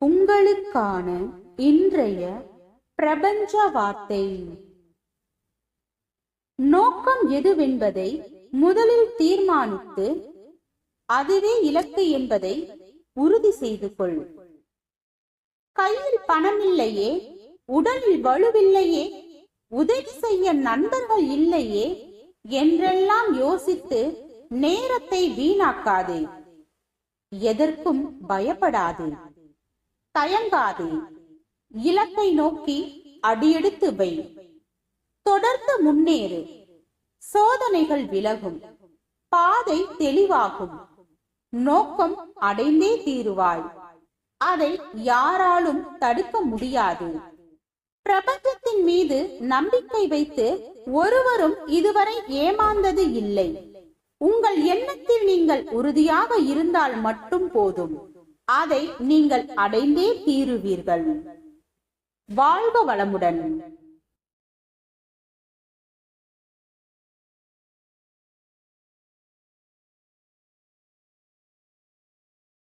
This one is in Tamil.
உங்களுக்கான இன்றைய பிரபஞ்ச வார்த்தை. நோக்கம் எதுவென்பதை முதலில் தீர்மானித்து அதுவே இலக்கு என்பதை உறுதி செய்து கொள். கையில் பணமில்லையே, உடலில் வலுவில்லையே, உதவி செய்ய நண்பர்கள் இல்லையே என்றெல்லாம் யோசித்து நேரத்தை வீணாக்காதே. எதற்கும் பயப்படாதே, தயங்காதே. இலக்கை நோக்கி அடியெடுத்து வை. தொடர்ந்து முன்னேறு. சோதனைகள் விலகும், பாதை தெளிவாகும். நோக்கம் அடைந்தே தீருவாய். அதை யாராலும் தடுக்க முடியாது. பிரபஞ்சத்தின் மீது நம்பிக்கை வைத்து ஒருவரும் இதுவரை ஏமாந்தது இல்லை. உங்கள் எண்ணத்தில் நீங்கள் உறுதியாக இருந்தால் மட்டும் போதும். அதை நீங்கள் அடைந்தே தீருவீர்கள். வாழ்க வளமுடன்.